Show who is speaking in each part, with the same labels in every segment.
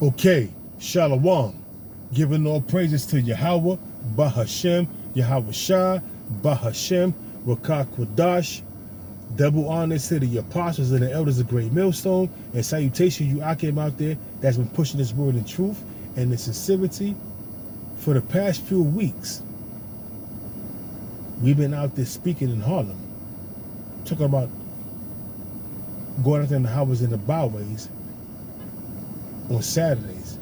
Speaker 1: Okay, Shalom. Giving all praises to Yahweh, Bahashem, Yahweh Shah, Bahashem, Rakah Kwadash. Double honors to the apostles and the elders of Great Millstone. And salutation you Akim out there that's been pushing this word in truth and in sincerity for the past few weeks. We've been out there speaking in Harlem, talking about going out there in the highways and the byways on Saturdays.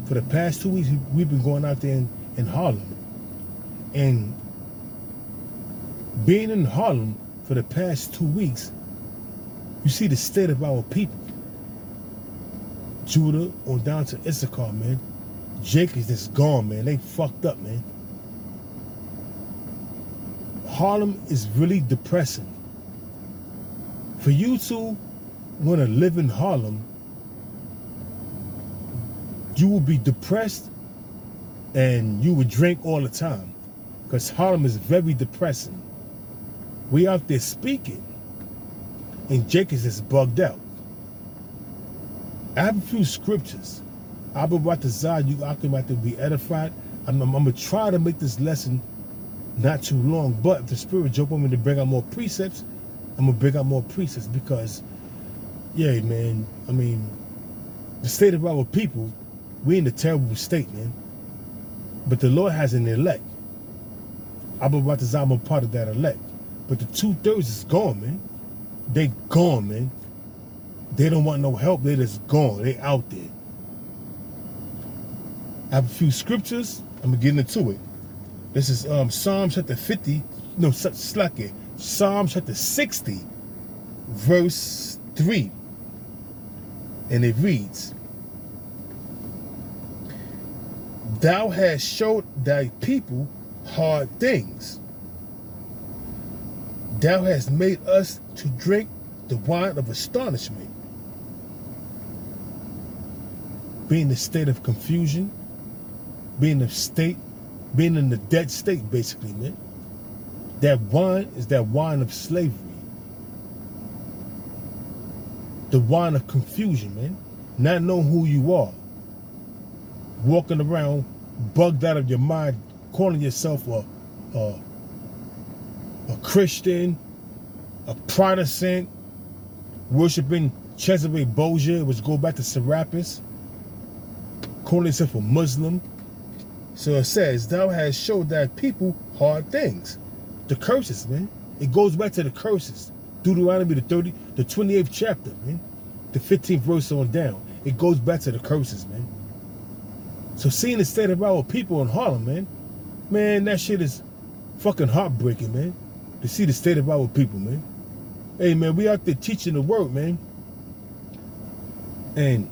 Speaker 1: For the past 2 weeks, we've been going out there in Harlem. And being in Harlem for the past 2 weeks, you see the state of our people. Judah on down to Issachar, man. Jacob's just gone, man. They fucked up, man. Harlem is really depressing. For you to want to live in Harlem, you will be depressed and you would drink all the time, because Harlem is very depressing. We out there speaking and Jacobs is bugged out. I have a few scriptures. I'll be about to Zah, you out there to be edified. I'm gonna try to make this lesson not too long, but if the Spirit jump on me to bring out more precepts, I'm gonna bring out more precepts, because yeah, man, I mean, the state of our people, we in a terrible state, man. But the Lord has an elect. I'm about to say I'm a part of that elect. But the 2/3 is gone, man. They gone, man. They don't want no help. They just gone. They out there. I have a few scriptures. I'm gonna get into it. This is Psalm chapter 50. No, slack it. Psalm chapter 60, verse 3. And it reads, Thou hast showed thy people hard things. Thou hast made us to drink the wine of astonishment. Being in a state of confusion, being in the dead state, basically, man. That wine is that wine of slavery. The wine of confusion, man. Not knowing who you are. Walking around bugged out of your mind, calling yourself a Christian, a Protestant, worshiping Cesare Borgia, which go back to Serapis, calling yourself a Muslim. So it says, Thou hast showed thy people hard things. The curses, man. It goes back to the curses. Deuteronomy the 28th chapter, man. The 15th verse on down. It goes back to the curses, man. So seeing the state of our people in Harlem, man, that shit is fucking heartbreaking, man. To see the state of our people, man. Hey, man, we out there teaching the word, man. And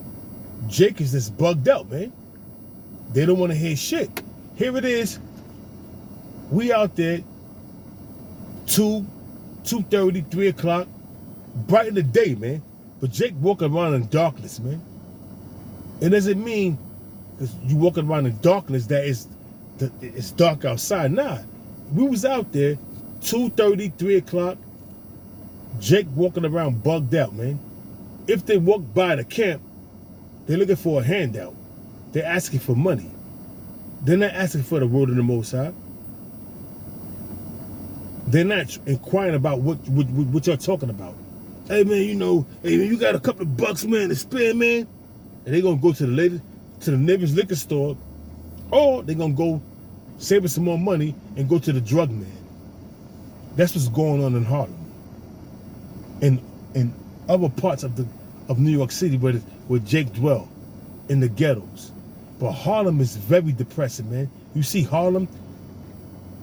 Speaker 1: Jake is just bugged out, man. They don't want to hear shit. Here it is. We out there, 2:30, 3 o'clock, bright in the day, man. But Jake walking around in darkness, man. It doesn't mean because you walking around in darkness that it's dark outside. Nah, we was out there, 2:30, 3 o'clock. Jake walking around bugged out, man. If they walk by the camp, they're looking for a handout. They're asking for money. They're not asking for the word of the Most High. They're not inquiring about what you're talking about. Hey, man, hey, man, you got a couple of bucks, man, to spend, man? And they're going to go to the nearest liquor store, or they're going to go save some more money and go to the drug man. That's what's going on in Harlem. And in other parts of New York City where Jake dwell, in the ghettos. But Harlem is very depressing, man. You see Harlem,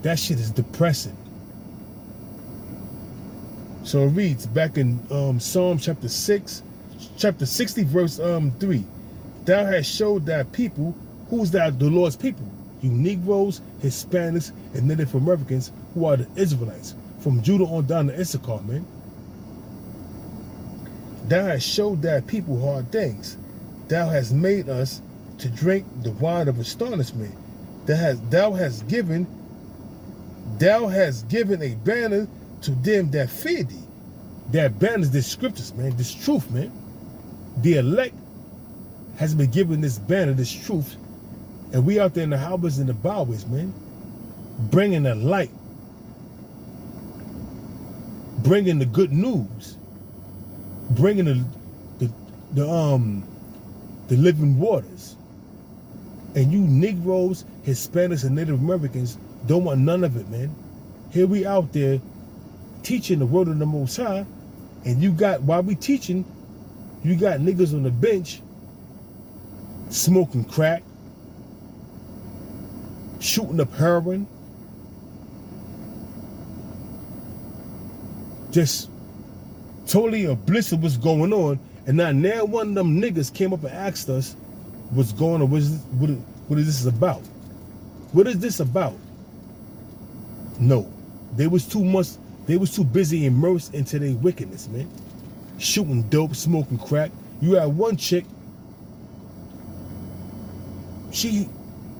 Speaker 1: that shit is depressing. So it reads back in Psalm chapter 60, verse 3. Thou hast showed thy people, who's the Lord's people? You Negroes, Hispanics, and Native Americans, who are the Israelites, from Judah on down to Issachar, man. Thou hast showed thy people hard things. Thou hast made us to drink the wine of astonishment. Thou hast given a banner to them that fear thee. That banner is the scriptures, man. This truth, man. The elect has been given this banner, this truth, and we out there in the highways and the byways, man, bringing the light, bringing the good news, bringing the living waters. And you Negroes, Hispanics, and Native Americans don't want none of it, man. Here we out there teaching the word of the Most High, and you got, while we teaching, you got niggas on the bench smoking crack, shooting up heroin, just totally oblivious of what's going on. And now one of them niggas came up and asked us what's going on, what is this about? What is this about? No, they was too busy immersed into their wickedness, man. Shooting dope, smoking crack. You had one chick, she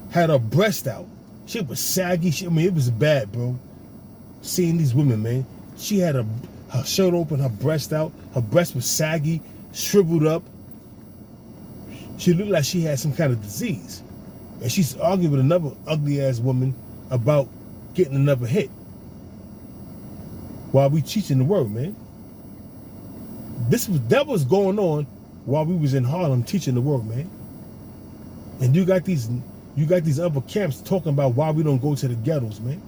Speaker 1: had her breast out. She was saggy. I mean, it was bad, bro. Seeing these women, man. She had her shirt open, her breast out. Her breast was saggy, shriveled up. She looked like she had some kind of disease. And she's arguing with another ugly-ass woman about getting another hit. While we teaching the word, man. That was going on while we was in Harlem teaching the word, man. And you got these other camps talking about why we don't go to the ghettos, man.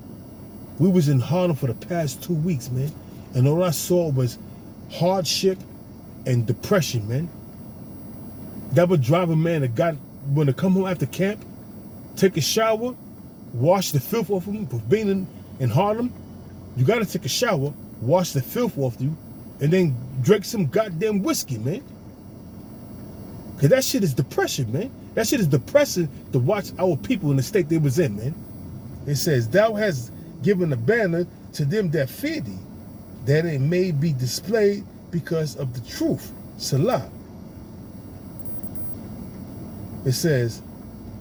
Speaker 1: We was in Harlem for the past 2 weeks, man. And all I saw was hardship and depression, man. That would drive a man when to come home after camp, take a shower, wash the filth off of him for being in Harlem. You gotta take a shower, wash the filth off you, and then drink some goddamn whiskey, man. Cause that shit is depression, man. That shit is depressing to watch our people in the state they was in, man. It says, thou hast given a banner to them that fear thee, that it may be displayed because of the truth. Salah. It says,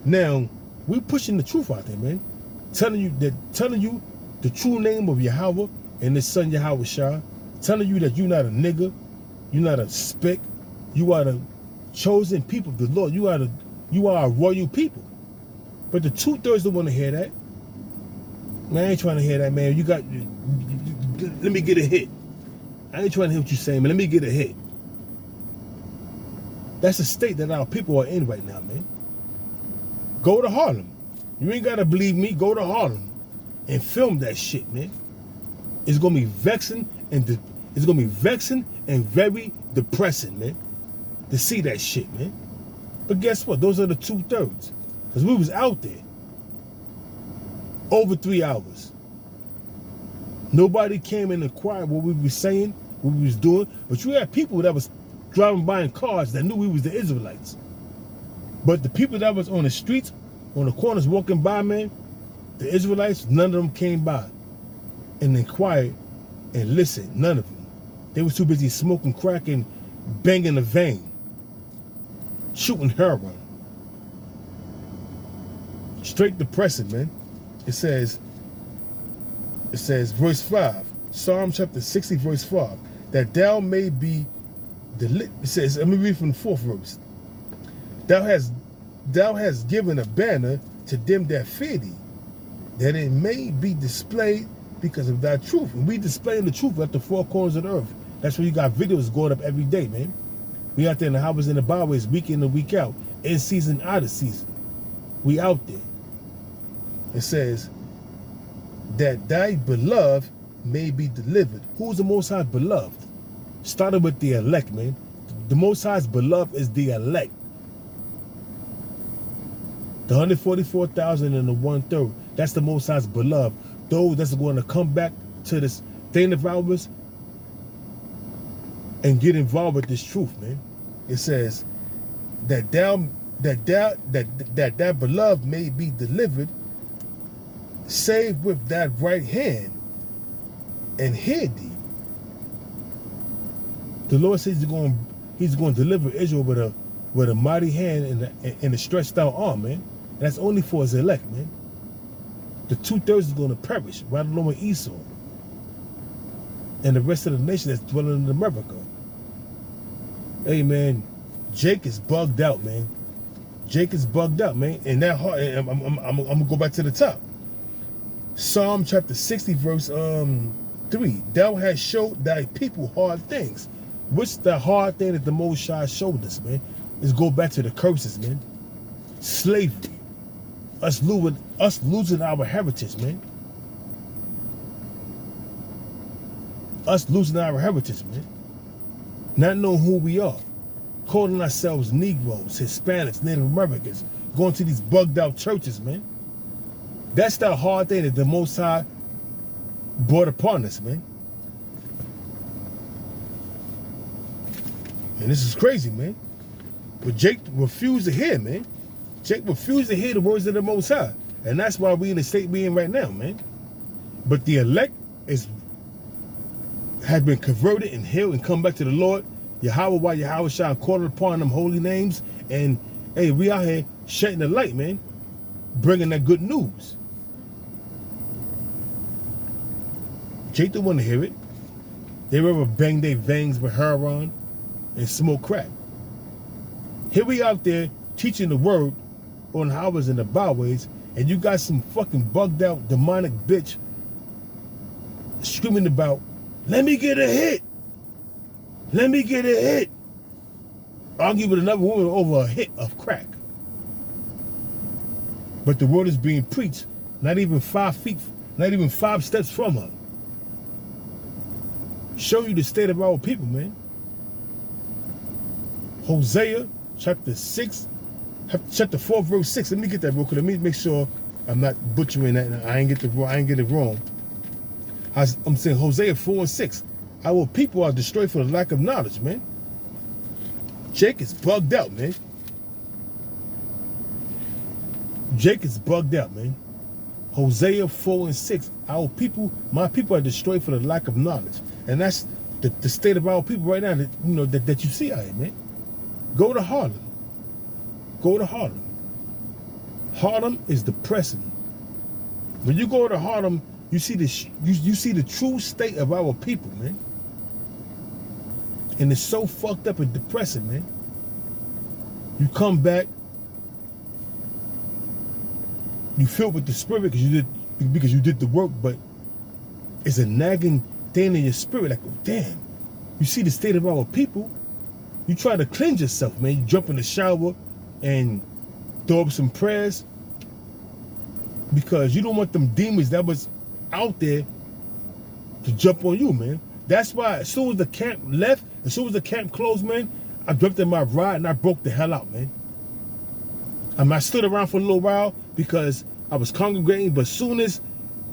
Speaker 1: now we pushing the truth out there, man. Telling you the true name of Yahweh and his son Yahweh Shah. Telling you that you're not a nigga, you're not a spick, you are the chosen people of the Lord. You are a royal people. But the 2/3 don't want to hear that. Man, I ain't trying to hear that, man. Let me get a hit. I ain't trying to hear what you're saying, man. Let me get a hit. That's the state that our people are in right now, man. Go to Harlem. You ain't gotta believe me. Go to Harlem and film that shit, man. It's gonna be vexing and very depressing, man, to see that shit, man. But guess what? Those are the 2/3. Because we was out there over 3 hours. Nobody came and inquired what we were saying, what we was doing. But you had people that was driving by in cars that knew we was the Israelites. But the people that was on the streets, on the corners walking by, man, the Israelites, none of them came by and inquired and listened. None of them. They was too busy smoking crack and banging the vein, shooting heroin. Straight depressing, man. It says, verse 5, Psalm chapter 60, verse 5, that thou may be it says, let me read from the 4th verse. Thou hast given a banner to them that fear thee, that it may be displayed because of thy truth. And we displaying the truth at the 4 corners of the earth. That's where you got videos going up every day, man. We out there in the highways and the byways, week in and week out, in season, out of season. We out there. It says that thy beloved may be delivered. Who's the Most High's beloved? Started with the elect, man. The Most High's beloved is the elect. The 144,000 and the 1/3. That's the Most High's beloved. Those that's going to come back to this thing of ours and get involved with this truth, man. It says that that beloved may be delivered, save with that right hand, and hear thee. The Lord says He's going to deliver Israel with a mighty hand and a stretched out arm, man. And that's only for His elect, man. The 2/3 is going to perish, right along with Esau and the rest of the nation that's dwelling in America. Hey, man, Jake is bugged out, man. Jake is bugged out, man. And that heart, I'm gonna go back to the top. Psalm chapter 60, verse 3. Thou hast showed thy people hard things. What's the hard thing that the Most High showed us, man? Is go back to the curses, man. Slavery. Us losing our heritage, man. Us losing our heritage, man. Not knowing who we are. Calling ourselves Negroes, Hispanics, Native Americans. Going to these bugged out churches, man. That's the hard thing that the Most High brought upon us, man. And this is crazy, man. But Jake refused to hear, man. Jake refused to hear the words of the Most High. And that's why we in the state we in right now, man. But the elect have been converted and healed and come back to the Lord. Yahweh, while Yahweh shall call upon them holy names. And, hey, we out here shedding the light, man. Bringing that good news. Jake don't want to hear it. They rather bang their veins with heroin and smoke crack. Here we out there teaching the word on highways and the byways, and you got some fucking bugged out demonic bitch screaming about, let me get a hit. Let me get a hit. Argue with another woman over a hit of crack. But the word is being preached, not even 5 feet, not even 5 steps from her. Show you the state of our people, man. Hosea chapter 4, verse 6. Let me get that real quick. Let me make sure I'm not butchering that. I ain't get it wrong. I'm saying Hosea 4 and 6. Our people are destroyed for the lack of knowledge, man. Jake is bugged out, man. Jake is bugged out, man. Hosea 4 and 6. Our people, my people are destroyed for the lack of knowledge. And that's the state of our people right now that, you know, that you see out here, man. Go to Harlem. Go to Harlem. Harlem is depressing. When you go to Harlem, you see the true state of our people, man. And it's so fucked up and depressing, man. You come back, you filled with the spirit because you did the work, but it's a nagging thing in your spirit, like, oh, damn. You see the state of our people. You try to cleanse yourself, man. You jump in the shower and throw up some prayers because you don't want them demons that was out there to jump on you, man. That's why as soon as the camp left, as soon as the camp closed, man, I jumped in my ride and I broke the hell out, man. I stood around for a little while because I was congregating, but as soon as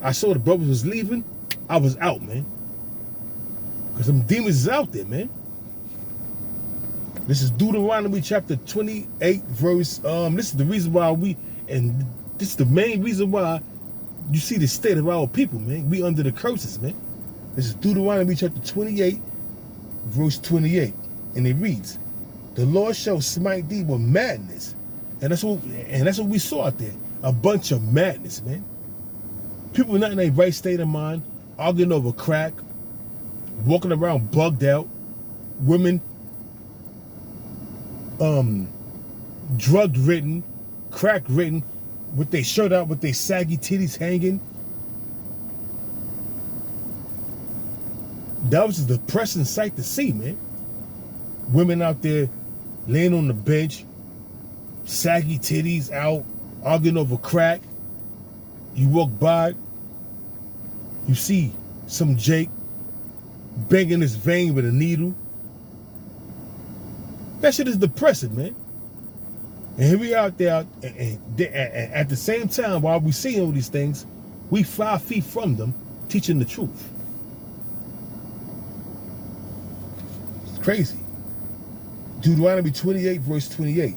Speaker 1: I saw the brothers was leaving, I was out, man. Because some demons is out there, man. This is Deuteronomy chapter 28, verse, this is the reason why this is the main reason why you see the state of our people, man. We under the curses, man. This is Deuteronomy chapter 28, verse 28. And it reads, the Lord shall smite thee with madness. And that's what we saw out there. A bunch of madness, man. People not in their right state of mind, arguing over crack, walking around bugged out, women drug-ridden, crack-ridden, with their shirt out, with their saggy titties hanging. That was a depressing sight to see, man. Women out there laying on the bench, saggy titties out, arguing over crack. You walk by, you see some Jake banging his vein with a needle. That shit is depressing, man. And here we out there, and at the same time, while we seeing all these things, we 5 feet from them, teaching the truth. It's crazy. Deuteronomy 28, verse 28.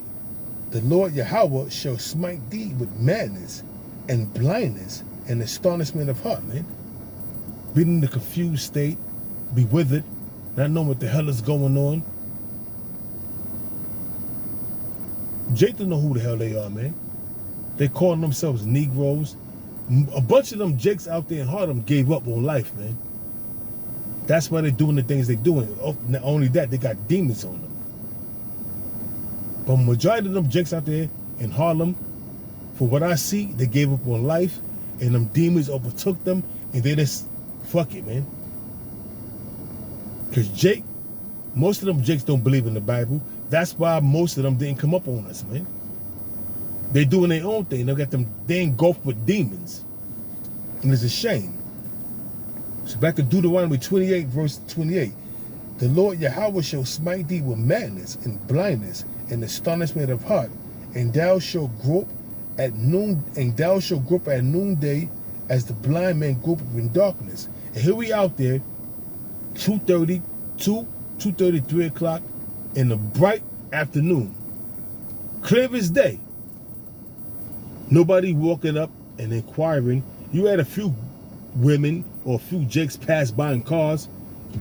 Speaker 1: The Lord Yahweh shall smite thee with madness and blindness and astonishment of heart, man. Being in the confused state, be withered, not knowing what the hell is going on. Jake don't know who the hell they are, man. They calling themselves Negroes. A bunch of them Jakes out there in Harlem gave up on life, man. That's why they're doing the things they're doing. Not only that, they got demons on them. But majority of them jakes out there in Harlem, for what I see, they gave up on life, and them demons overtook them, and they just, fuck it, man. Because most of them jakes don't believe in the Bible. That's why most of them didn't come up on us, man. They doing their own thing. They engulfed with demons. And it's a shame. So back to Deuteronomy 28, verse 28. The Lord Yahweh shall smite thee with madness and blindness and astonishment of heart, and thou shalt grope at noonday as the blind man gropeth in darkness. And here we out there, 2:30, 3 o'clock in the bright afternoon. Clear as day. Nobody walking up and inquiring. You had a few women or a few jakes pass by in cars,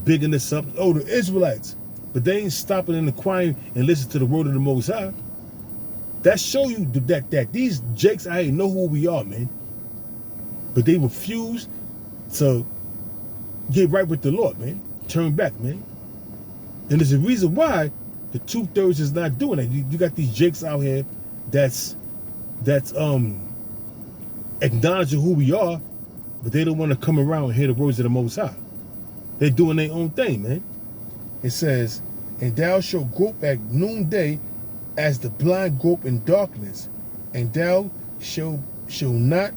Speaker 1: bigging this up. Oh, the Israelites. But they ain't stopping and inquiring and listen to the word of the Most High. That show you that these jakes out here know who we are, man. But they refuse to get right with the Lord, man. Turn back, man. And there's a reason why the 2/3 is not doing that. You got these jakes out here that's acknowledging who we are, but they don't want to come around and hear the words of the Most High. They're doing their own thing, man. It says, and thou shalt grope at noonday as the blind grope in darkness, and thou shalt not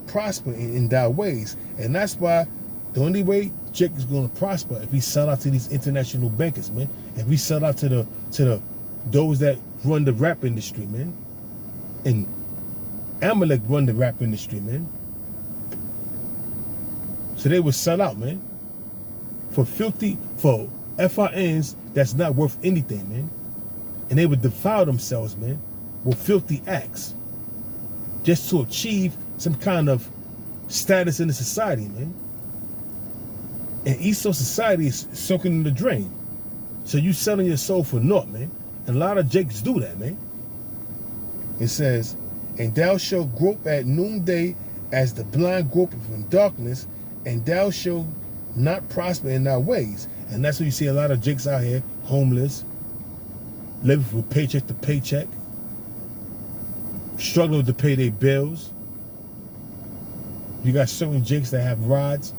Speaker 1: prosper in thy ways. And that's why the only way Jake is going to prosper if we sell out to these international bankers, man. If we sell out to those that run the rap industry, man. And Amalek run the rap industry, man. So they would sell out, man. For FRNs that's not worth anything, man. And they would defile themselves, man, with filthy acts. Just to achieve some kind of status in the society, man. And East Coast society is soaking in the drain. So you selling your soul for naught, man. And a lot of jakes do that, man. It says, and thou shalt grope at noonday as the blind gropeth in darkness, and thou shalt not prosper in thy ways. And that's why you see a lot of jakes out here, homeless, living from paycheck to paycheck, struggling to pay their bills. You got certain jakes that have rods.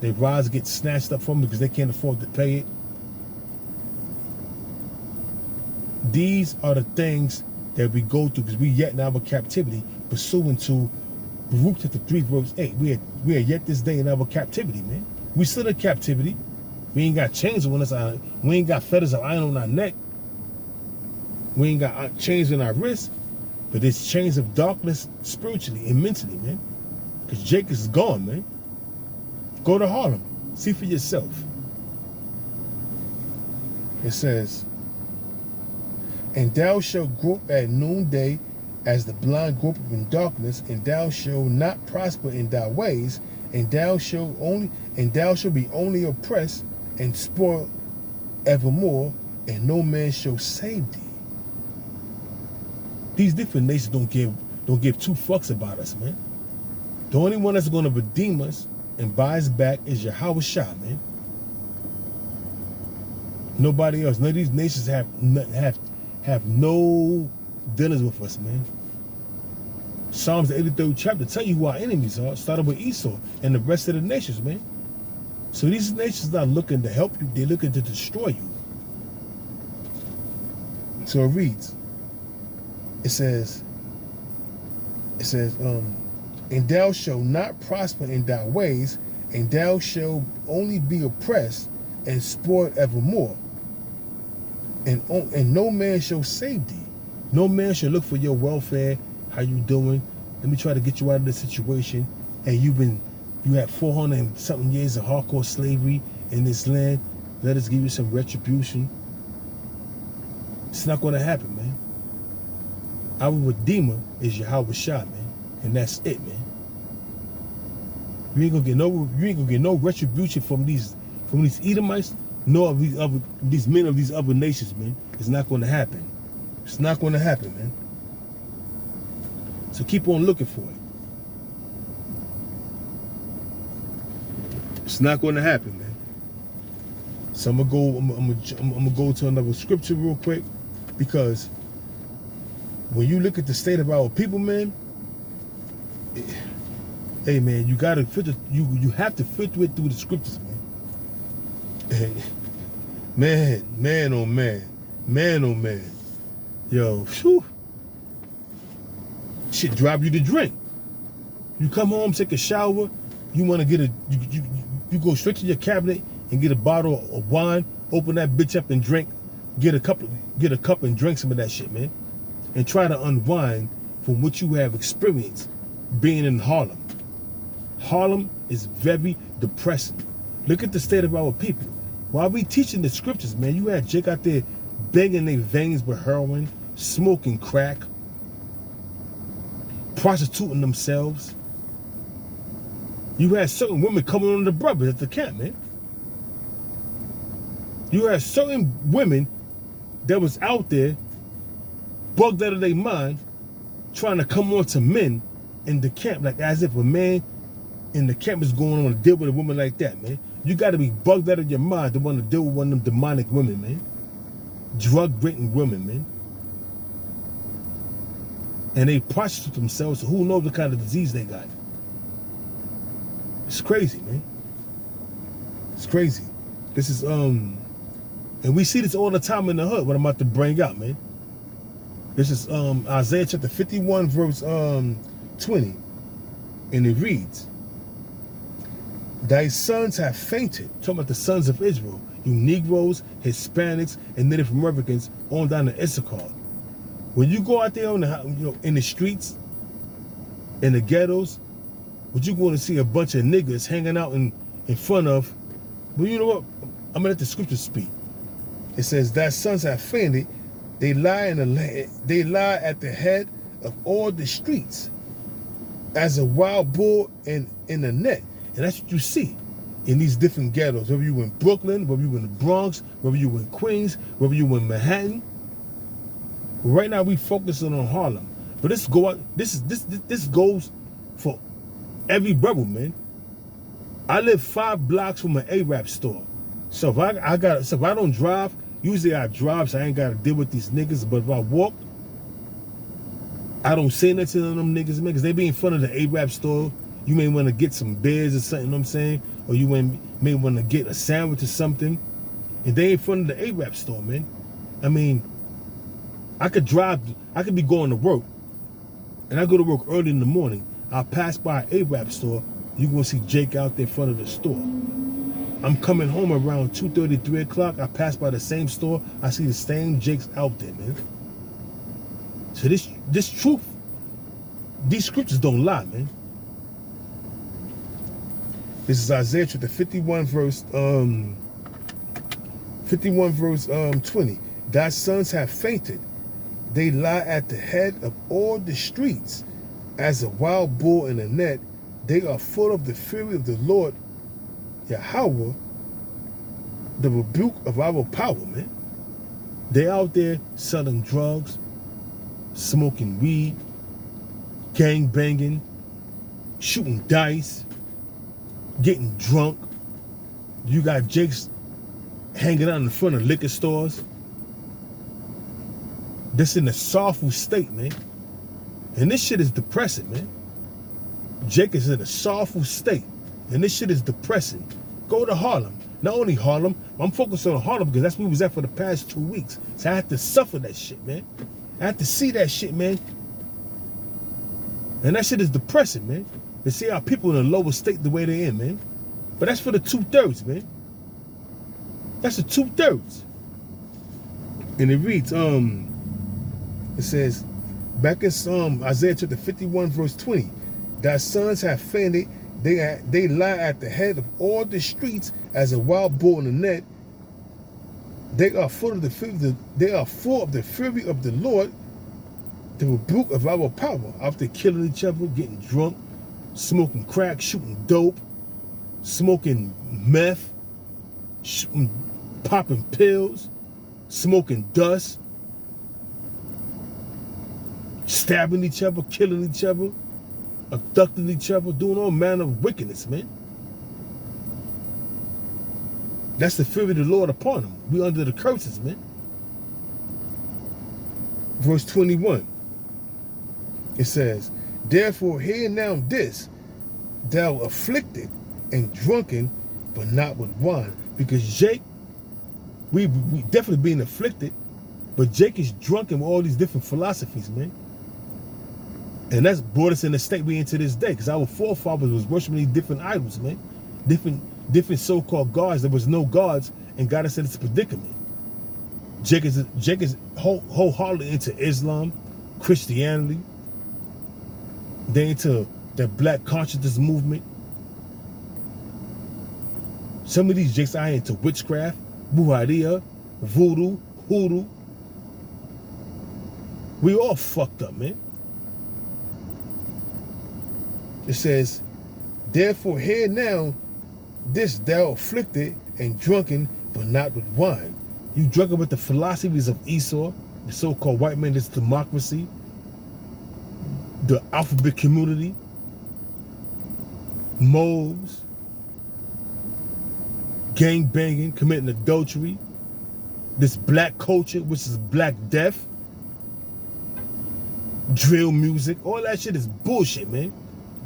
Speaker 1: Their rods get snatched up from them because they can't afford to pay it. These are the things that we go through because we yet in our captivity, pursuant to Baruch chapter 3, verse 8. We are yet this day in our captivity, man. We still in captivity. We ain't got chains on us. We ain't got feathers of iron on our neck. We ain't got chains on our wrists. But there's chains of darkness spiritually and mentally, man. Because Jake is gone, man. Go to Harlem. See for yourself. It says, and thou shalt grope at noonday as the blind gropeth in darkness, and thou shalt not prosper in thy ways, and thou shalt be only oppressed and spoiled evermore, and no man shall save thee. These different nations don't give two fucks about us, man. The only one that's going to redeem us and buy us back is Yahweh Shah, man. Nobody else. None of these nations have no dealings with us, man. Psalms the 83rd chapter tell you who our enemies are. Started with Esau and the rest of the nations, man. So these nations not looking to help you. They're looking to destroy you. So it reads. It says, and thou shalt not prosper in thy ways, and thou shalt only be oppressed and spoiled evermore. And no man shall save thee. No man shall look for your welfare. How you doing? Let me try to get you out of this situation. And you had 400 and something years of hardcore slavery in this land. Let us give you some retribution. It's not going to happen, man. Our Redeemer is Yahweh Shah, man. And that's it, man. You ain't gonna get no retribution from these Edomites, nor of these men of these other nations, man. It's not gonna happen. It's not gonna happen, man. So keep on looking for it. It's not gonna happen, man. So I'm gonna go to another scripture real quick, because when you look at the state of our people, man, hey man, you gotta filter. You have to filter it through the scriptures, man. Man, oh man, yo, whew. Shit drive you to drink. You come home, take a shower, you want to get you go straight to your cabinet and get a bottle of wine, open that bitch up and drink, get a cup and drink some of that shit, man, and try to unwind from what you have experienced being in Harlem. Harlem is very depressing. Look at the state of our people. While we teaching the scriptures, man, you had Jake out there banging their veins with heroin, smoking crack, prostituting themselves. You had certain women coming on the brothers at the camp, man. You had certain women that was out there bugged out of their mind trying to come on to men in the camp, like as if a man in the camp is going on to deal with a woman like that, man. You got to be bugged out of your mind to want to deal with one of them demonic women, man. Drug-ridden women, man. And they prostitute themselves, so who knows what kind of disease they got. It's crazy, man. It's crazy. This is, and we see this all the time in the hood, what I'm about to bring out, man. This is Isaiah chapter 51, verse 20. And it reads, thy sons have fainted. Talking about the sons of Israel. You Negroes, Hispanics, and Native Americans on down to Issachar. When you go out there on the, in the streets, in the ghettos, what you going to see a bunch of niggas hanging out in front of, well, you know what? I'm going to let the scripture speak. It says, thy sons have fainted. They lie at the head of all the streets as a wild bull in a net. And that's what you see in these different ghettos. Whether you in Brooklyn, whether you in the Bronx, whether you in Queens, whether you in Manhattan. Right now we focusing on Harlem, but this goes for every brother, man. I live 5 blocks from an Arab store, so if I don't drive, usually I drive, so I ain't gotta deal with these niggas. But if I walk, I don't say nothing to them niggas, man, because they be in front of the Arab store. You may want to get some beers or something, you know what I'm saying? Or you may want to get a sandwich or something. And they in front of the Arab store, man. I mean, I could be going to work. And I go to work early in the morning. I'll pass by an Arab store. You're going to see Jake out there in front of the store. I'm coming home around 2:30, 3 o'clock. I pass by the same store. I see the same Jakes out there, man. So this truth, these scriptures don't lie, man. This is Isaiah chapter 51, verse 20. Thy sons have fainted. They lie at the head of all the streets as a wild bull in a net. They are full of the fury of the Lord, Yahweh, the rebuke of our power, man. They out there selling drugs, smoking weed, gang banging, shooting dice, getting drunk. You got Jakes hanging out in front of liquor stores. This in a sorrowful state, man. And this shit is depressing, man. Jake is in a sorrowful state. And this shit is depressing. Go to Harlem. Not only Harlem, I'm focused on Harlem because that's where we was at for the past 2 weeks. So I had to suffer that shit, man. I had to see that shit, man. And that shit is depressing, man. To see our people in a lower state the way they're in, man. But that's for the 2/3, man. That's the 2/3. And it reads, it says, back in Isaiah chapter 51, verse 20, thy sons have fainted, they lie at the head of all the streets as a wild bull in a net. They are full of the fury of the Lord, the rebuke of our power. Out there killing each other, getting drunk, smoking crack, shooting dope, smoking meth, popping pills, smoking dust, stabbing each other, killing each other, abducting each other, doing all manner of wickedness, man. That's the fear of the Lord upon them. We under the curses, man. Verse 21. It says, therefore hear now this, thou afflicted and drunken, but not with wine. Because Jake, we definitely being afflicted, but Jake is drunken with all these different philosophies, man. And that's brought us in the state we in to this day, because our forefathers was worshiping these different idols, man. Different so-called gods. There was no gods, and got us in this predicament. Jake is wholeheartedly into Islam, Christianity. They into the black consciousness movement. Some of these Jakes are into witchcraft, brujeria, voodoo, hoodoo. We all fucked up, man. It says, therefore hear now this, thou afflicted and drunken, but not with wine. You drunken with the philosophies of Esau, the so-called white man, this democracy, the alphabet community, mobs, gang banging, committing adultery, this black culture, which is black death, drill music, all that shit is bullshit, man.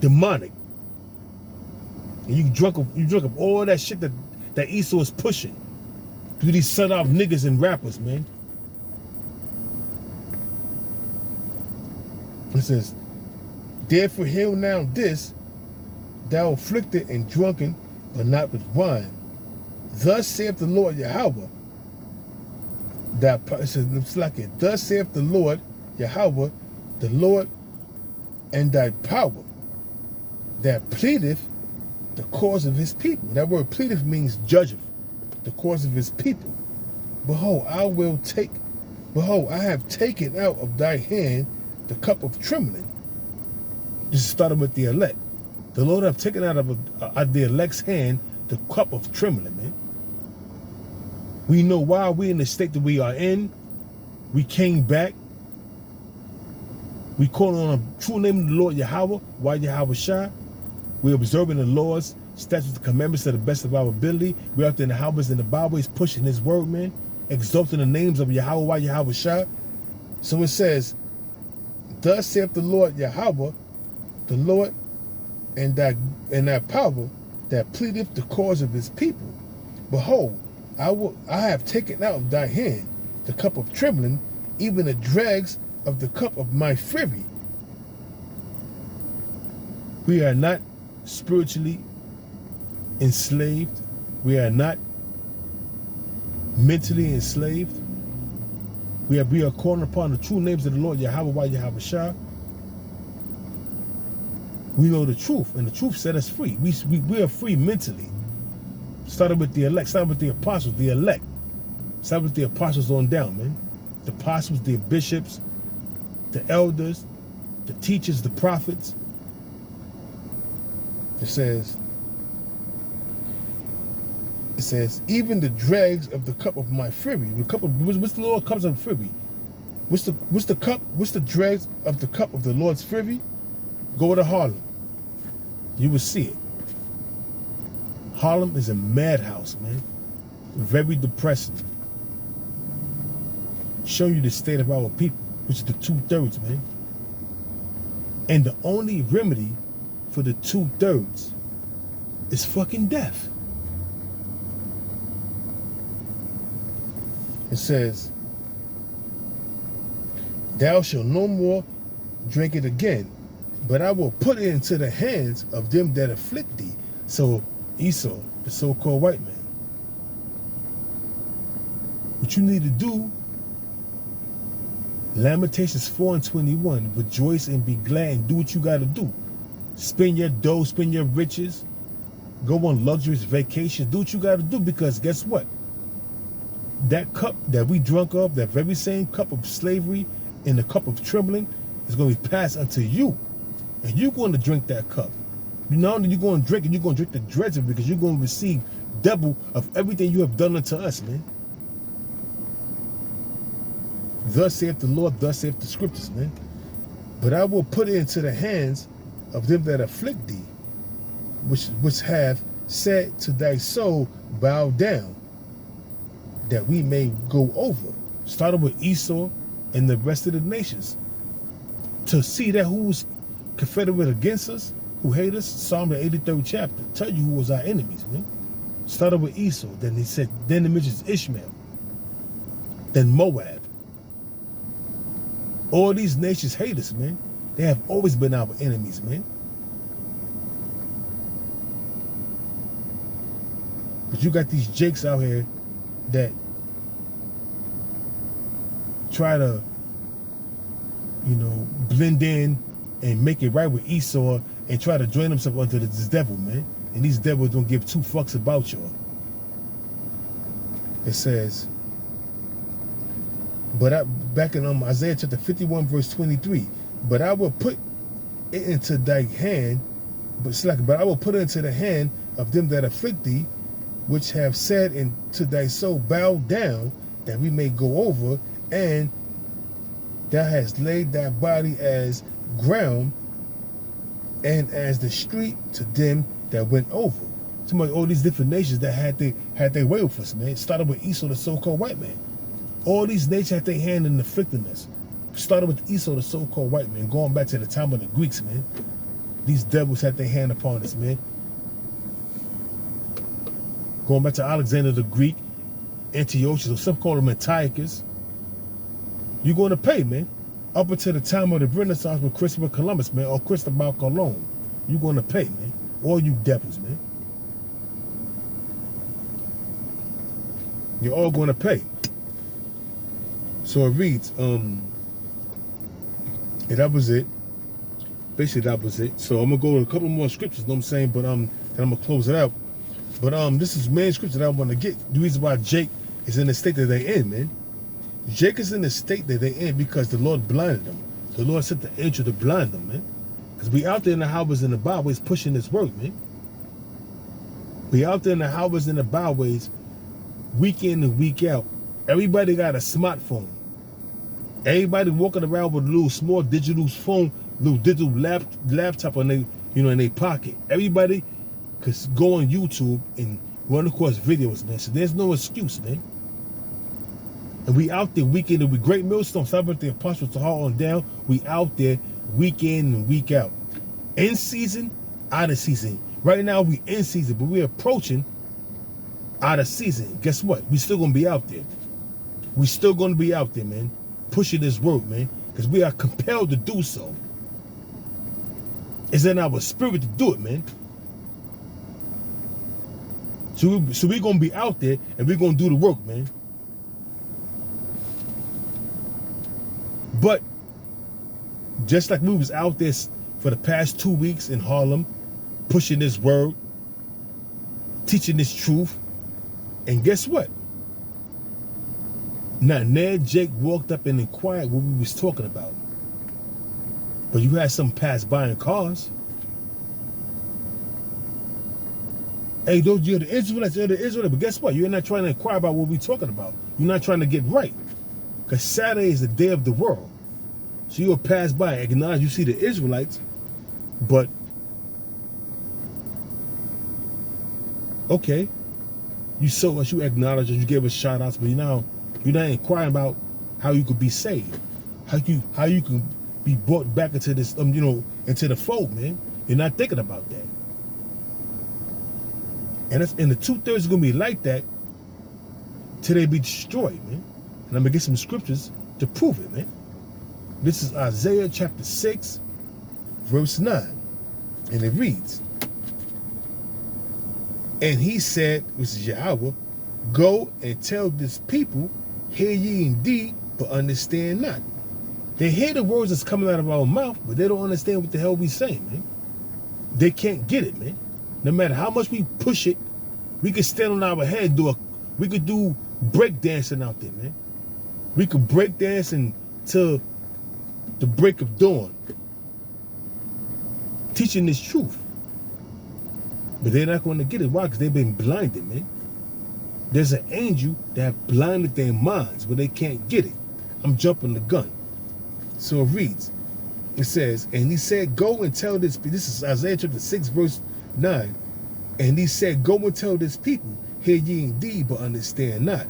Speaker 1: Demonic. And you drunk up all that shit that Esau is pushing through these set-off niggas and rappers, man. It says, therefore hear now this, thou afflicted and drunken, but not with wine. Thus saith the Lord Yahweh, thus saith the Lord Yahweh, the Lord and thy power, that pleadeth the cause of his people. That word pleadeth means judgeth the cause of his people. Behold, I have taken out of thy hand the cup of trembling. This is starting with the elect. The Lord have taken out of the elect's hand the cup of trembling, man. We know why we're in the state that we are in. We came back. We call on the true name of the Lord Yahweh. Why Yahweh Shah? We're observing the laws, statutes, and commandments to the best of our ability. We're out there in the highways and the byways pushing his word, man. Exalting the names of Yahweh, why Yahweh Shah. So it says, thus saith the Lord Yahweh, the Lord and thy power, that pleadeth the cause of his people. Behold, I have taken out of thy hand the cup of trembling, even the dregs of the cup of my fury. We are not spiritually enslaved. We are not mentally enslaved. We are calling upon the true names of the Lord Yahweh, why Yahweh Shah. We know the truth, and the truth set us free. We are free mentally. Started with the elect, started with the apostles, the elect. Started with the apostles on down, man. The apostles, the bishops, the elders, the teachers, the prophets. It says, even the dregs of the cup of my fury. What's the Lord's cups of fury? What's the cup? What's the dregs of the cup of the Lord's fury? Go to Harlem. You will see it. Harlem is a madhouse, man. Very depressing. Show you the state of our people, which is the 2/3, man. And the only remedy for the 2/3 is fucking death. It says, thou shalt no more drink it again, but I will put it into the hands of them that afflict thee. So Esau, the so-called white man, what you need to do, Lamentations 4:21, rejoice and be glad and do what you got to do. Spend your dough, spend your riches, go on luxurious vacations, do what you got to do, because guess what? That cup that we drunk of, that very same cup of slavery and the cup of trembling, is going to be passed unto you. And you're going to drink that cup. Not only you're going to drink it, you're going to drink the dregs of it, because you're going to receive double of everything you have done unto us, man. Thus saith the Lord, thus saith the scriptures, man. But I will put it into the hands of them that afflict thee, which have said to thy soul, bow down, that we may go over. Started with Esau and the rest of the nations. to see that who's confederate against us, who hate us. Psalm the 83rd chapter tell you who was our enemies, man. Started with Esau, then he said, then it mentions Ishmael, then Moab. All these nations hate us, man. They have always been our enemies, man. But you got these jakes out here that try to, you know, blend in and make it right with Esau and try to join themselves under this devil, man. And these devils don't give two fucks about y'all. It says, back in Isaiah chapter 51 verse 23, but I will put it into thy hand, but I will put it into the hand of them that afflict thee, which have said into thy soul, bow down, that we may go over, and thou hast laid thy body as ground and as the street to them that went over. Some of all these different nations that had their way with us, man. It started with Esau, the so-called white man. All these nations had their hand in afflicting us. Started with Esau, the so-called white man, going back to the time of the Greeks, man. These devils had their hand upon us, man. Going back to Alexander the Greek, Antiochus, or some call him Antiochus. You're going to pay, man. Up until the time of the Renaissance with Christopher Columbus, man, or Cristobal Colon. You're going to pay, man. All you devils, man. You're all going to pay. So it reads, and that was it. Basically, that was it. So I'm going to go to a couple more scriptures, you know what I'm saying? But then I'm going to close it out. But this is main scripture that I want to get. The reason why Jake is in the state that they're in, man. Jake is in the state that they're in because the Lord blinded them. The Lord sent the angel to blind them, man. Because we out there in the highways and the byways pushing this work, man. We out there in the highways and the byways, week in and week out. Everybody got a smartphone. Everybody walking around with a little small digital phone, little digital laptop on their, in their pocket. Everybody could go on YouTube and run across videos, man. So there's no excuse, man. And we out there week in and we Great Millstone, stop at the Apostle to Hall on down. We out there week in and week out. In season, out of season. Right now we in season, but we're approaching out of season. Guess what? We still gonna be out there. We still gonna be out there, man. Pushing this work, man. Because we are compelled to do so. It's in our spirit to do it, man. So we're gonna be out there and we're gonna do the work, man. But just like we was out there for the past 2 weeks in Harlem, pushing this word, teaching this truth, and guess what? Now Ned Jake walked up and inquired what we was talking about. But you had some pass by in cars. Hey, those you're the Israelites, but guess what? You're not trying to inquire about what we're talking about. You're not trying to get right. Because Saturday is the day of the world. So you'll pass by, acknowledge you see the Israelites, but okay, you saw us, you acknowledge us, you gave us shout outs, but you're not inquiring about how you could be saved, how you can be brought back into this, into the fold, man. You're not thinking about that. And the 2/3 is gonna be like that till they be destroyed, man. And I'm gonna get some scriptures to prove it, man. This is Isaiah chapter 6, verse 9. And it reads, and he said, which is Yahweh, go and tell this people, hear ye indeed, but understand not. They hear the words that's coming out of our mouth, but they don't understand what the hell we saying, man. They can't get it, man. No matter how much we push it, we could stand on our head, we could do break dancing out there, man. We could break dance until the break of dawn, teaching this truth. But they're not going to get it. Why? Because they've been blinded, man. There's an angel that have blinded their minds, but they can't get it. I'm jumping the gun. So it reads, it says, and he said, go and tell this is Isaiah chapter 6, verse 9. And he said, go and tell this people, hear ye indeed, but understand not.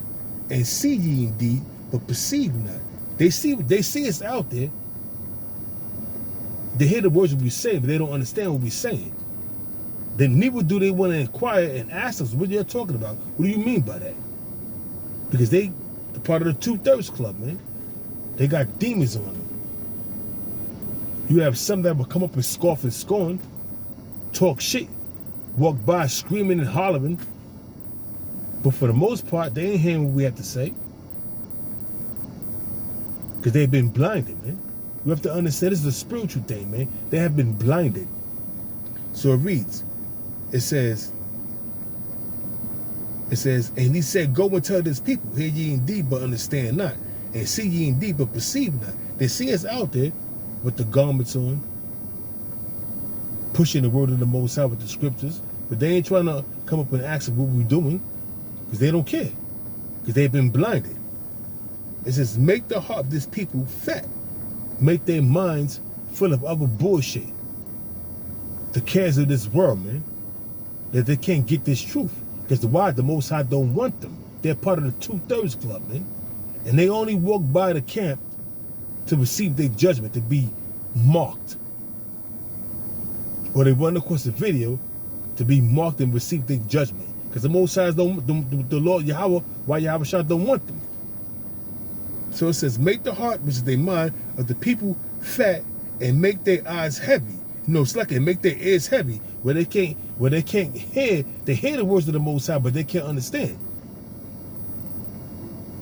Speaker 1: And see ye indeed, but perceive not. They see us out there, They hear the words we say, but they don't understand what we're saying. Then neither do they want to inquire and ask us what you're talking about. What do you mean by that? Because they're part of the 2/3 club, man. They got demons on them. You have some that will come up and scoff and scorn, talk shit, walk by screaming and hollering. But for the most part, they ain't hearing what we have to say. Because they've been blinded, man. You have to understand this is a spiritual thing, man. They have been blinded. So it reads, it says, and he said, go and tell this people, hear ye indeed, but understand not. And see ye indeed, but perceive not. They see us out there with the garments on, pushing the word of the Most High with the scriptures, but they ain't trying to come up and ask us what we're doing, because they don't care, because they've been blinded. It says, make the heart of this people fat, make their minds full of other bullshit, the cares of this world, man, that they can't get this truth. Because why? The Most High don't want them. They're part of the 2/3 club, man. And they only walk by the camp to receive their judgment, to be marked. Or they run across the video to be marked and receive their judgment. Because the Most High don't, the Lord Yahweh, why Yahweh Shah don't want them. So it says, make the heart, which is their mind, of the people fat, and make their eyes heavy. No, it's like it, make their ears heavy, where they can't hear. They hear the words of the Most High, but they can't understand.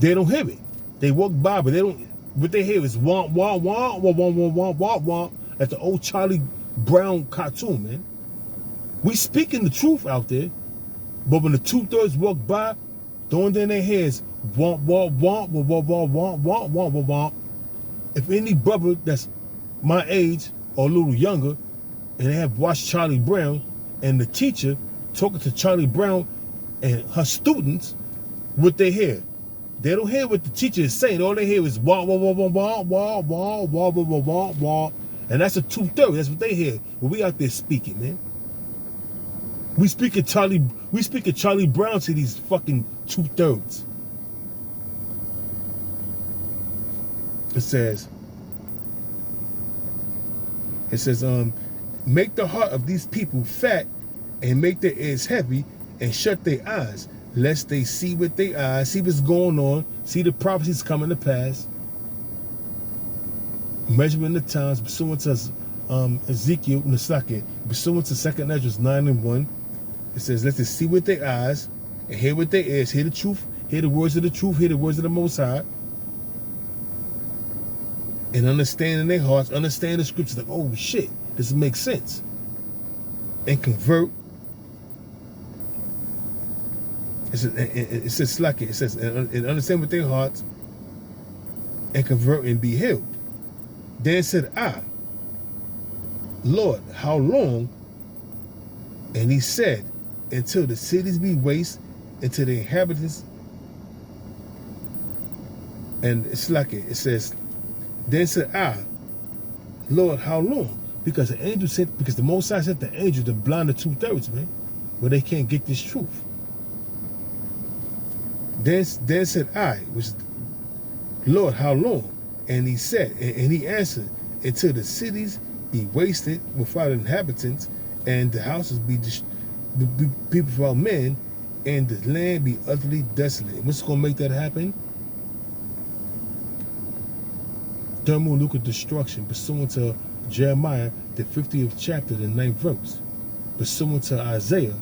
Speaker 1: They don't hear it. They walk by, but they don't. What they hear is womp womp womp womp womp womp womp womp at the old Charlie Brown cartoon, man. We speaking the truth out there, but when the 2/3 walk by, the only thing they hear is womp womp womp womp womp womp womp womp womp womp. If any brother that's my age or a little younger, and they have watched Charlie Brown, and the teacher talking to Charlie Brown and her students, what they hear. They don't hear what the teacher is saying. All they hear is wah wah wah wah wah wah wah wah wah wah wah wah, and that's a 2/3. That's what they hear. When we out there speaking, man. We speak at Charlie Brown to these fucking 2/3. It says, make the heart of these people fat, and make their ears heavy, and shut their eyes, lest they see with their eyes, see what's going on, see the prophecies coming to pass, measuring the times, pursuant to Ezekiel, pursuant to 2nd Ezra 9:1. It says, let them see with their eyes, and hear with their ears, hear the truth, hear the words of the truth, hear the words of the Most High, and understand in their hearts, understand the scriptures, like, oh shit, this makes sense, and convert. It says like it says, and understand with their hearts, and convert and be healed. Then said I, Lord, how long? And he said, until the cities be waste, until the inhabitants. And it's like it says, then said I, Lord, how long? Because the angel said, because the Most High sent the angel to blind the 2/3, man, where they can't get this truth. Then said I, which is, Lord, how long? And he said, and he answered, until the cities be wasted without inhabitants, and the houses be people without men, and the land be utterly desolate. What's going to make that happen? Thermonuclear destruction, pursuant to Jeremiah, the 50th chapter, the 9th verse. Pursuant to Isaiah,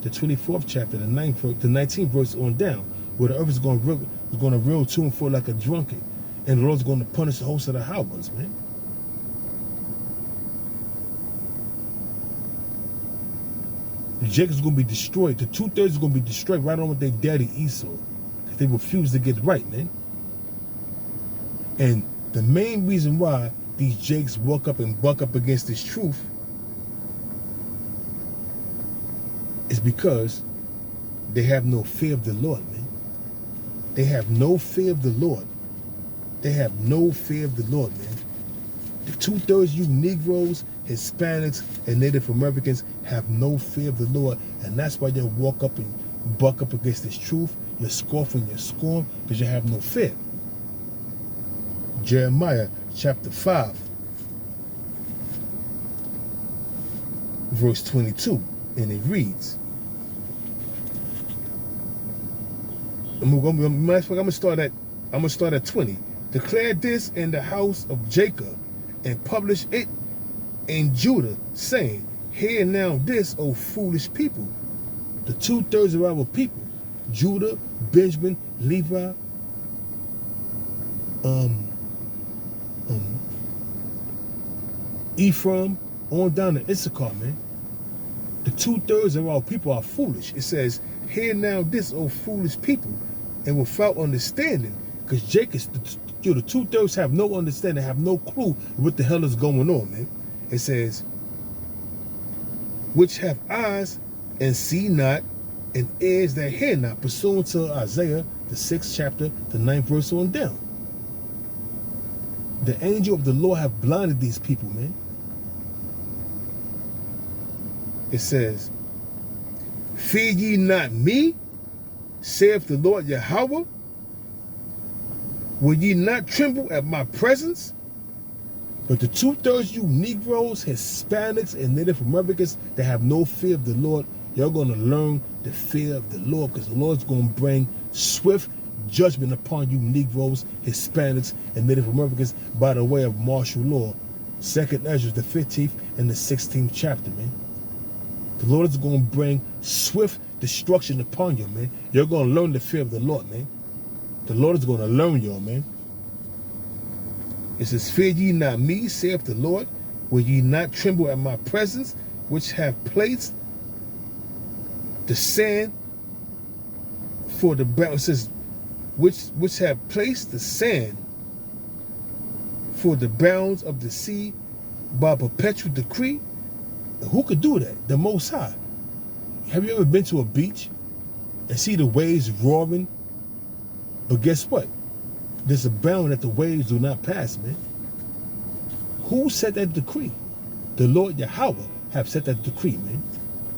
Speaker 1: the 24th chapter, the 19th verse on down, where the earth is going to reel to and fro like a drunkard, and the Lord's going to punish the host of the high ones, man. Jacob's going to be destroyed. The 2/3 is going to be destroyed right on with their daddy Esau, because they refuse to get right, man. And the main reason why these Jakes walk up and buck up against this truth is because they have no fear of the Lord, man. They have no fear of the Lord. They have no fear of the Lord, man. The 2/3 you Negroes, Hispanics, and Native Americans have no fear of the Lord, and that's why you walk up and buck up against this truth. You're scoffing, you're scorned, because you have no fear. Jeremiah chapter 5. verse 22, and it reads, I'm gonna start at 20. Declare this in the house of Jacob, and publish it in Judah, saying, hear now this, O foolish people. The 2/3 of our people, Judah, Benjamin, Levi, Ephraim, on down to Issachar, man. The 2/3 of our people are foolish. It says, hear now this, O foolish people, and without understanding, because Jacob's, the 2/3 have no understanding, have no clue what the hell is going on, man. It says, which have eyes and see not, and ears that hear not, pursuant to Isaiah, the 6th chapter, the 9th verse on down. The angel of the Lord have blinded these people, man. It says, fear ye not me, saith the Lord Yahweh? Will ye not tremble at my presence? But the 2/3 you Negroes, Hispanics, and Native Americans that have no fear of the Lord, you're going to learn the fear of the Lord, because the Lord's going to bring swift judgment upon you Negroes, Hispanics, and Native Americans by the way of martial law. 2nd Ezra, the 15th and the 16th chapter, man. The Lord is going to bring swift destruction upon you, man. You're going to learn the fear of the Lord, man. The Lord is going to learn you, man. It says, fear ye not me, saith the Lord. Will ye not tremble at my presence, which have placed the sand for the bound? It says, which have placed the sand for the bounds of the sea by perpetual decree. Who could do that? The Most High. Have you ever been to a beach and see the waves roaring? But guess what? There's a bound that the waves do not pass, man. Who set that decree? The Lord Yahweh have set that decree, man.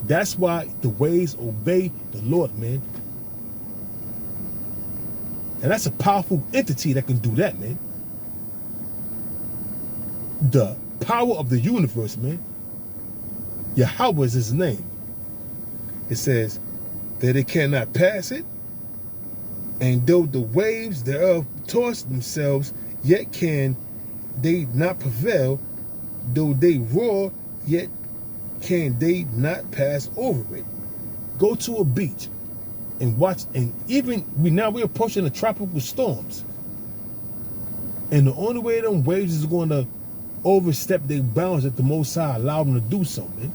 Speaker 1: That's why the waves obey the Lord, man. And that's a powerful entity that can do that, man. The power of the universe, man. Yahweh is his name. It says that it cannot pass it, and though the waves thereof toss themselves, yet can they not prevail. Though they roar, yet can they not pass over it. Go to a beach and watch, and even we're approaching the tropical storms. And the only way them waves is going to overstep their bounds that the Most High allowed them to do so, man.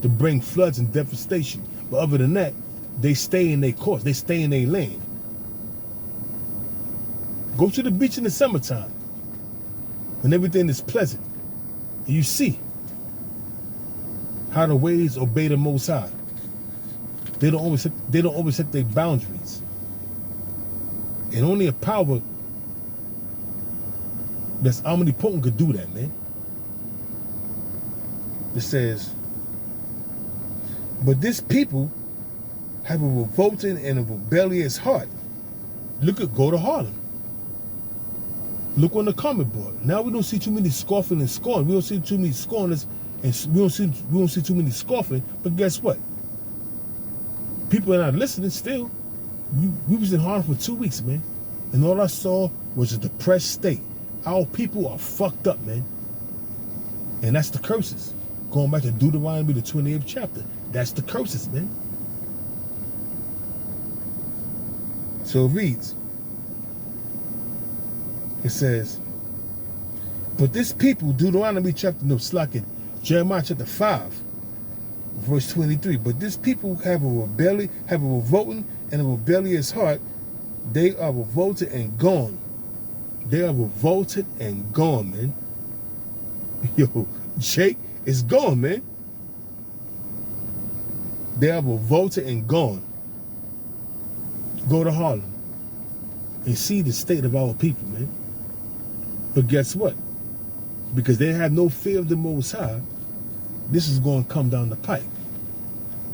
Speaker 1: To bring floods and devastation. But other than that, they stay in their course. They stay in their lane. Go to the beach in the summertime when everything is pleasant. And you see how the waves obey the Most High. They don't overstep their boundaries. And only a power that's omnipotent could do that, man. It says, but this people have a revolting and a rebellious heart. Go to Harlem. Look on the comment board. Now we don't see too many scoffing and scorn. We don't see too many scorners, and we don't see too many scoffing. But guess what? People are not listening still. We was in Harlem for 2 weeks, man, and all I saw was a depressed state. Our people are fucked up, man, and that's the curses. Going back to Deuteronomy, the 28th chapter. That's the curses, man. So it reads. It says, but this people, Deuteronomy Jeremiah chapter 5, verse 23. But this people have a revolting and a rebellious heart. They are revolted and gone. They are revolted and gone, man. Yo, Jake is gone, man. They are revolted and gone. Go to Harlem and see the state of our people, man. But guess what? Because they have no fear of the Most High, this is going to come down the pipe.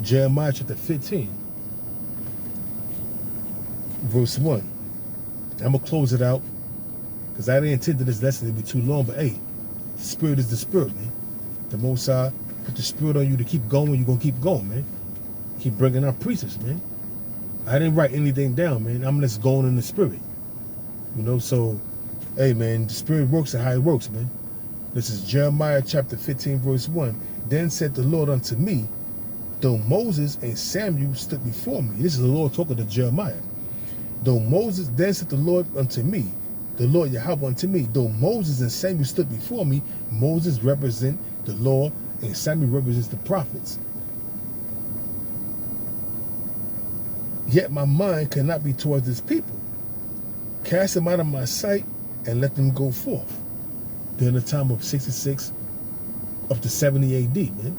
Speaker 1: Jeremiah chapter 15, verse 1. I'm going to close it out because I didn't intend this lesson to be too long, but hey, the Spirit is the Spirit, man. The Most High put the spirit on you to keep going, you're going to keep going, man. Keep bringing out precepts, man. I didn't write anything down, man. I'm just going in the spirit. You know, so, hey, man, the spirit works and how it works, man. This is Jeremiah chapter 15, verse 1. Then said the Lord unto me, though Moses and Samuel stood before me. This is the Lord talking to Jeremiah. Then said the Lord unto me, the Lord Yahweh unto me, though Moses and Samuel stood before me, Moses represent the law and Samuel represents the prophets. Yet my mind cannot be towards this people. Cast them out of my sight and let them go forth. During the time of 66 up to 70 AD, man.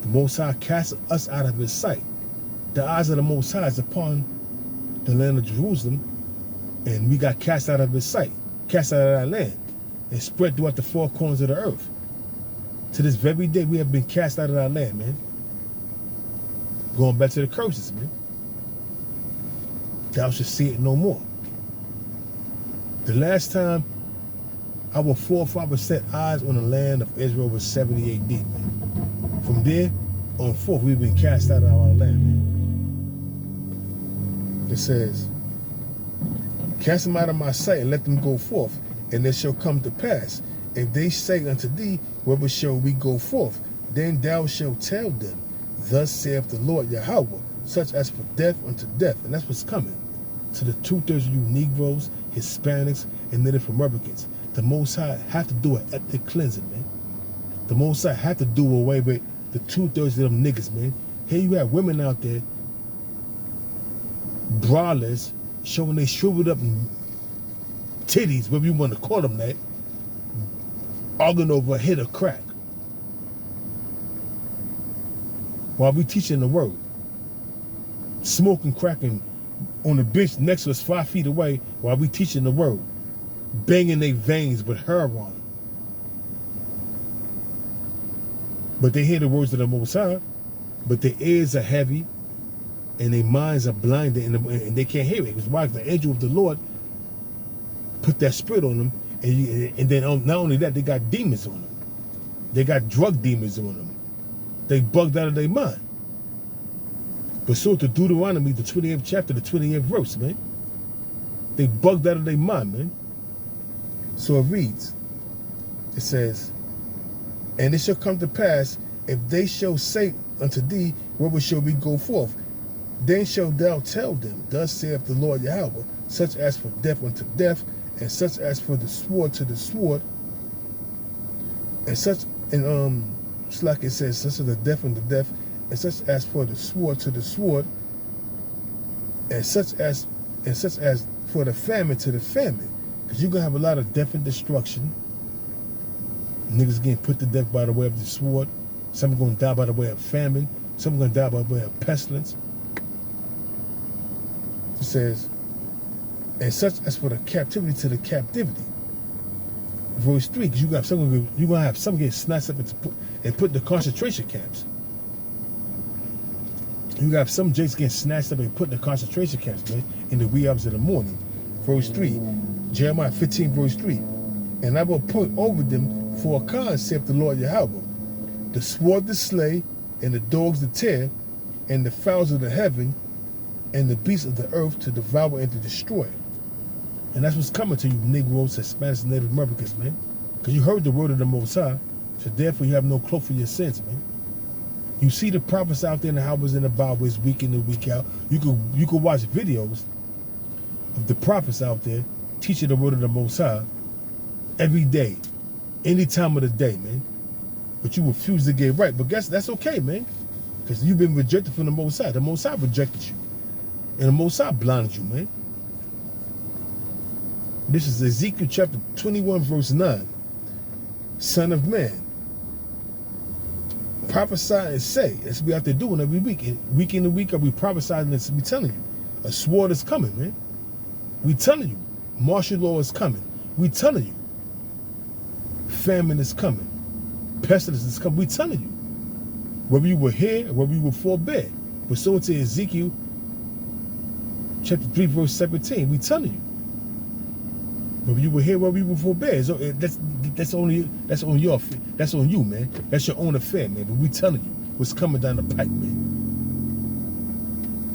Speaker 1: The Most High cast us out of his sight. The eyes of the Most High is upon the land of Jerusalem, and we got cast out of his sight, cast out of our land, and spread throughout the four corners of the earth. To this very day, we have been cast out of our land, man. Going back to the curses, man. Thou shalt see it no more. The last time our forefathers set eyes on the land of Israel was 70 AD, man. From there on forth, we've been cast out of our land, man. It says, cast them out of my sight and let them go forth, and it shall come to pass, if they say unto thee, whither shall we go forth? Then thou shalt tell them, thus saith the Lord Yahweh, such as for death unto death. And that's what's coming to the 2/3 of you Negroes, Hispanics, and Native Americans. The Most High have to do an ethnic cleansing, man. The Most High have to do away with the 2/3 of them niggas, man. Here you have women out there, braless, showing they shriveled up titties, whatever you want to call them that, arguing over a hit of crack. While we teaching the word. Smoking, cracking on the bench next to us 5 feet away while we teaching the word. Banging their veins with heroin. But they hear the words of the Most High, but their ears are heavy and their minds are blinded and they can't hear it. Because why? The angel of the Lord put that spirit on them, and then not only that, they got demons on them. They got drug demons on them. They bugged out of their mind. Pursuant to Deuteronomy, the 28th chapter, the 28th verse, man. They bugged out of their mind, man. So it reads, it says, and it shall come to pass, if they shall say unto thee, whither shall we go forth? Then shalt thou tell them, thus saith the Lord Yahweh, such as for death unto death, and such as for the sword to the sword, and such, and it's like it says, such as the death unto death, and such as for the sword to the sword, and such as for the famine to the famine. Because you're going to have a lot of death and destruction. Niggas getting put to death by the way of the sword. Some are going to die by the way of famine. Some are going to die by the way of pestilence. It says, and such as for the captivity to the captivity. Verse 3, because you're going to have some get snatched up and put in the concentration camps. You got some jakes getting snatched up and put in the concentration camps, man, in the wee hours of the morning. Verse 3, Jeremiah 15, verse 3. And I will appoint over them for a cause, saith the Lord Yahweh, the sword to slay, and the dogs to tear, and the fowls of the heaven, and the beasts of the earth to devour and to destroy. And that's what's coming to you, Negroes, Hispanics, and Native Americans, man. Because you heard the word of the Most High, so therefore you have no cloak for your sins, man. You see the prophets out there in the highways and the byways week in and week out. You could watch videos of the prophets out there teaching the word of the Most High every day, any time of the day, man. But you refuse to get right. But guess that's okay, man. Because you've been rejected from the Most High. The Most High rejected you. And the Most High blinded you, man. This is Ezekiel chapter 21, verse 9. Son of man, prophesy and say. That's what we out there doing every week. And week in and week out, we prophesying and we telling you. A sword is coming, man. We telling you. Martial law is coming. We telling you. Famine is coming. Pestilence is coming. We telling you. Whether you were here or whether you were forbid. Pursuant to Ezekiel chapter 3, verse 17, we telling you. But you were here where we were forbid. So that's on you, man. That's your own affair, man. But we telling you what's coming down the pipe, man.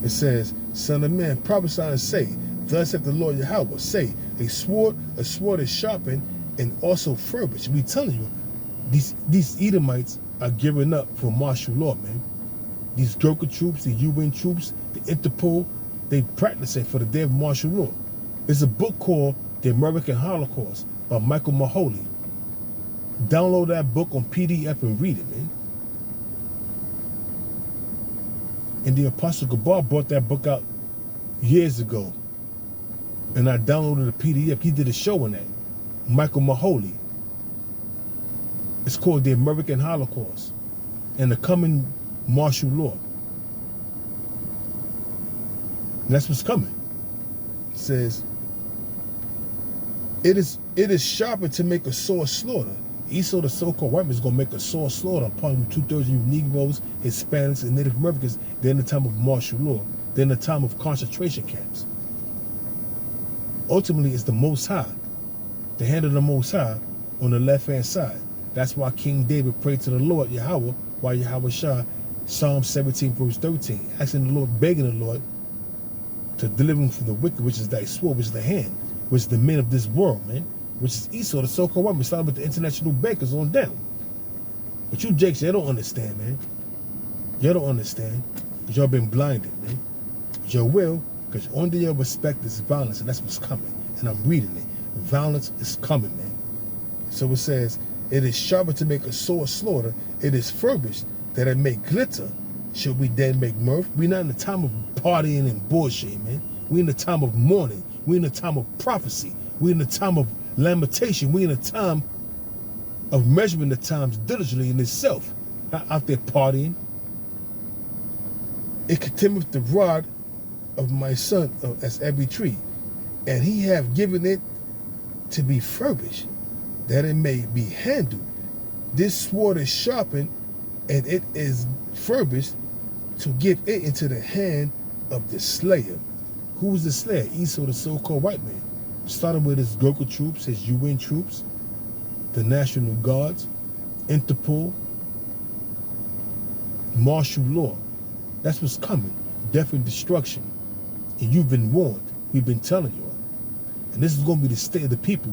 Speaker 1: It says, Son of man, prophesy and say, thus saith the Lord Yahweh, say, a sword is sharpened and also furbished. We telling you, these Edomites are gearing up for martial law, man. These Gurkha troops, the UN troops, the Interpol, they practicing for the day of martial law. There's a book called The American Holocaust by Michael Mahoney. Download that book on PDF and read it, man. And the Apostle Gabar brought that book out years ago. And I downloaded a PDF. He did a show on that. Michael Mahoney. It's called The American Holocaust and the Coming Martial Law. And that's what's coming. It says, it is sharper to make a sore slaughter. Esau, the so-called white man, is going to make a sore slaughter upon 2/3 of you Negroes, Hispanics, and Native Americans. They're in the time of martial law. They're in the time of concentration camps. Ultimately, it's the Most High, the hand of the Most High on the left-hand side. That's why King David prayed to the Lord, Yahweh, why Yahweh Shah, Psalm 17, verse 13, asking the Lord, begging the Lord to deliver him from the wicked, which is thy sword, which is the hand, which is the men of this world, man, which is Esau, the so-called white man, starting with the international bankers on down. But you Jakes, y'all don't understand, man. Y'all don't understand, because y'all been blinded, man. But y'all will, because under your respect is violence, and that's what's coming. And I'm reading it. Violence is coming, man. So it says, it is sharper to make a sore slaughter. It is furbished that it may glitter. Should we then make mirth? We're not in the time of partying and bullshit, man. We're in the time of mourning. We're in the time of prophecy. We're in the time of lamentation. We're in the time of measuring the times diligently in itself. Not out there partying. It contemneth the rod of my son as every tree, and he have given it to be furbished, that it may be handled. This sword is sharpened, and it is furbished to give it into the hand of the slayer. Who is the slayer? Esau, the so-called white man. Starting with his Gurkha troops, his UN troops, the National Guards, Interpol, martial law. That's what's coming. Death and destruction. And you've been warned. We've been telling you. And this is going to be the state of the people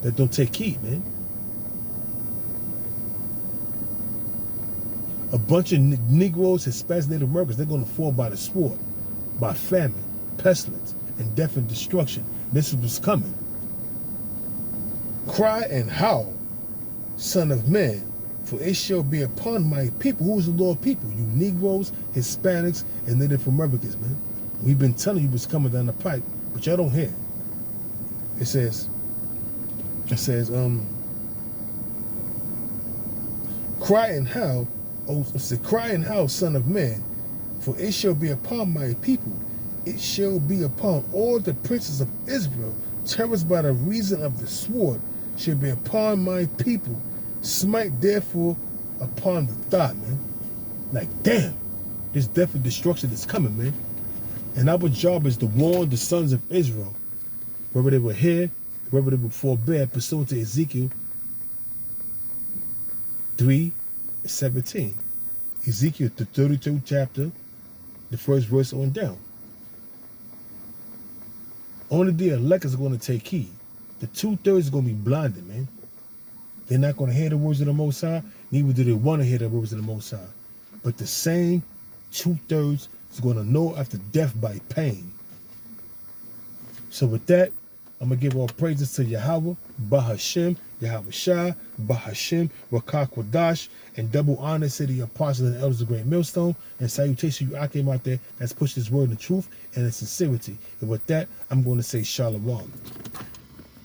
Speaker 1: that don't take heed, man. A bunch of Negroes, Hispanics, Native Americans, they're going to fall by the sword, by famine, pestilence, and death and destruction. This is what's coming. Cry and howl, Son of man, for it shall be upon my people. Who is the Lord people? You Negroes, Hispanics, and Native Americans, man. We've been telling you what's coming down the pipe, but y'all don't hear. It says, cry and howl, cry and howl, Son of man, for it shall be upon my people. It shall be upon all the princes of Israel. Terrors by the reason of the sword shall be upon my people. Smite therefore upon the thigh, man. Like, damn, this death and destruction is coming, man. And our job is to warn the sons of Israel, whether they were here, whether they were forbear, pursuant to Ezekiel 3:17. Ezekiel, the 32nd chapter, the first verse on down. Only the elect is going to take heed. The 2/3 is going to be blinded, man. They're not going to hear the words of the Most High, neither do they want to hear the words of the Most High. But the same 2/3 is going to know after death by pain. So with that, I'm going to give all praises to Yahweh, Bahashem, Yahweh Shah, Bahashem, Rakah Kwadash, and double honor to the apostles and elders of Great Millstone, and salutation to you Akim out there that's pushed this word in the truth and in sincerity. And with that, I'm going to say Shalom.